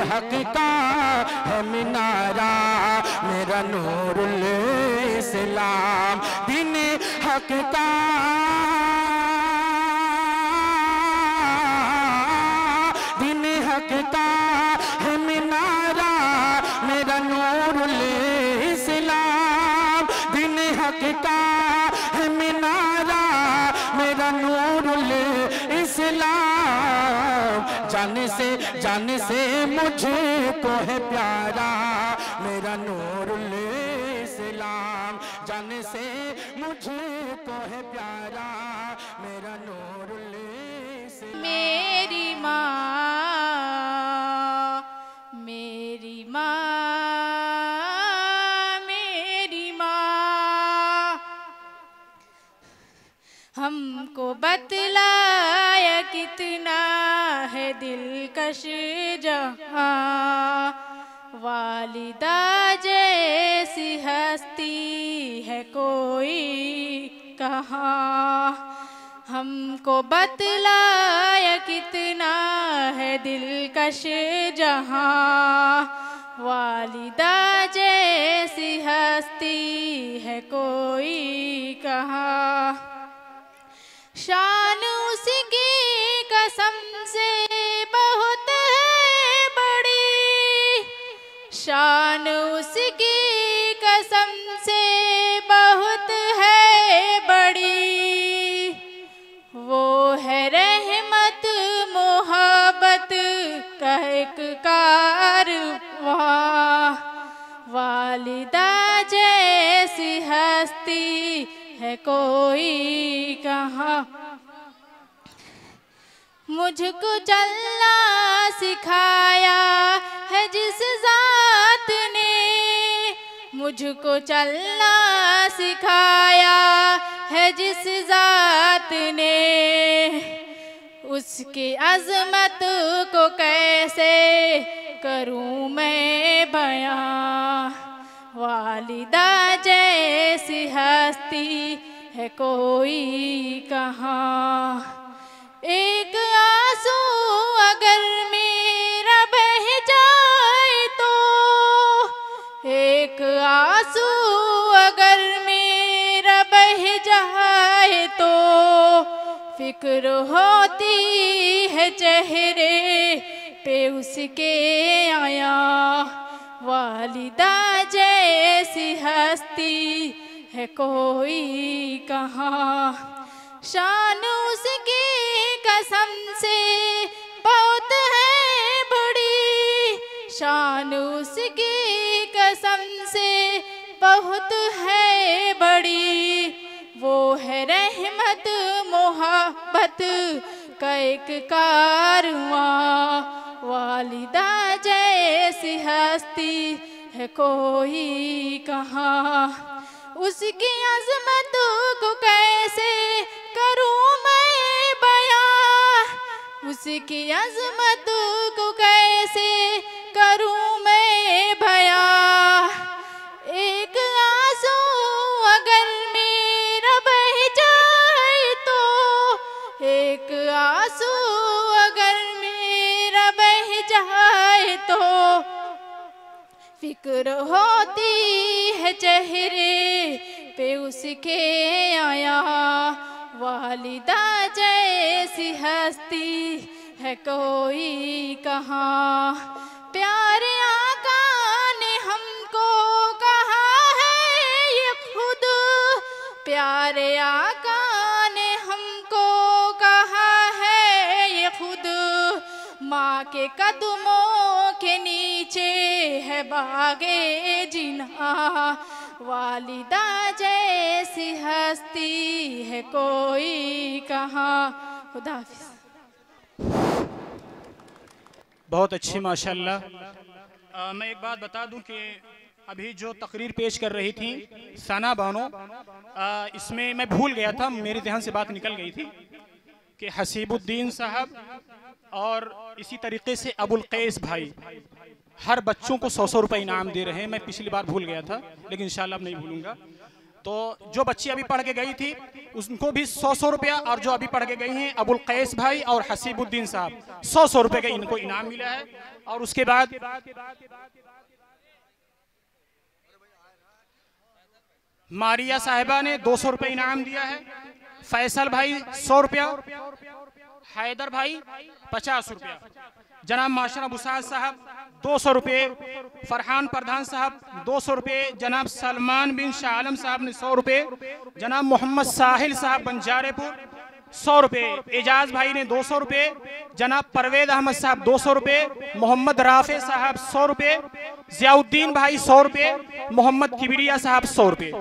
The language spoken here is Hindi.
हक का है मीनारा, मेरा नूरुल इस्लाम। दीन हक का दीन हक का है मीनारा, मेरा नूरुल इस्लाम। दीन हक का है मीनारा, मेरा नूरुल इस्लाम। जान से मुझको है प्यारा, मेरा नूरुल इस्लाम। जान से मुझको है प्यारा, मेरा नूरुल इस्लाम। मेरी माँ, मेरी माँ, मेरी माँ, हमको बतलाया कितना है दिलकश जहाँ, वालिदा जैसी हस्ती है कोई कहाँ। हमको बतलाया कितना है दिलकश जहाँ, वालिदा जैसी हस्ती है कोई कहाँ। शान उसकी कसम से बहुत है बड़ी, शान उसकी कसम से बहुत है बड़ी। वो है रहमत मोहब्बत का एक कारवां, वालिदा जैसी हस्ती है कोई कहाँ। मुझको चलना सिखाया है जिस ज़ात ने, मुझको चलना सिखाया है जिस ज़ात ने, उसकी अज़मत को कैसे करूं मैं बयां। वालिदा जैसी हस्ती है कोई कहाँ। एक आंसू अगर मेरा बह जाए तो, एक आंसू अगर मेरा बह जाए तो, फिक्र होती है चेहरे पे उसके आया। वालिदा जैसी हस्ती है कोई कहाँ। शान उसकी कसम से बहुत है बड़ी, शान उसकी कसम से बहुत है बड़ी। वो है रहमत मोहब्बत का एक कारवां, वालिदा जैसी हस्ती है कोई कहाँ। उसकी अज़मत को कैसे करूं मैं बयां, उसकी अज़मत को कैसे करूं मैं बयां। एक आंसू अगर मेरा बह जाए तो, एक आंसू अगर मेरा बह जाए तो, फिक्र होती है चेहरे पे उसके आया। वालिदा जैसी हस्ती है कोई कहाँ। प्यारे आका ने हमको कहा है ये खुद, प्यारे आका ने हमको कहा है ये खुद। माँ के कदमों के नीचे है बागे जिन्ना, वालिदा जैसी हस्ती है कोई कहाँ। खुदा हाफिज़। बहुत अच्छी माशाल्लाह। मैं एक बात बता दूं कि अभी जो तकरीर पेश कर रही थी सना बानो, इसमें मैं भूल गया था, मेरे ध्यान से बात निकल गई थी कि हसीबुद्दीन साहब और इसी तरीके से अबुल कैस भाई हर बच्चों को 100-100 रुपये इनाम दे रहे हैं। मैं पिछली बार भूल गया था, लेकिन इंशाल्लाह अब नहीं भूलूंगा। तो जो बच्ची अभी पढ़ के गई थी उनको भी 100 रुपया, और जो अभी पढ़ के गई हैं अबुल कैस भाई और हसीबुद्दीन साहब 100 रुपये का इनको इनाम मिला है। और उसके बाद मारिया साहिबा ने 200 रुपये इनाम दिया है, फैसल भाई 100 रुपया, हैदर भाई 50 रुपया, जनाब माशरा बुसाद साहब 200 रुपये, फरहान प्रधान साहब 200 रुपये, जनाब सलमान बिन शाह आलम साहब ने 100 रुपये, जनाब मोहम्मद साहिल साहब बंजारेपुर 100 रुपये, एजाज भाई ने 200 रुपये, जनाब परवेद अहमद साहब 200 रुपये, मोहम्मद राफे साहब 100 रुपये, जियाउद्दीन भाई 100 रुपये, मोहम्मद किबरिया साहब 100 रुपये।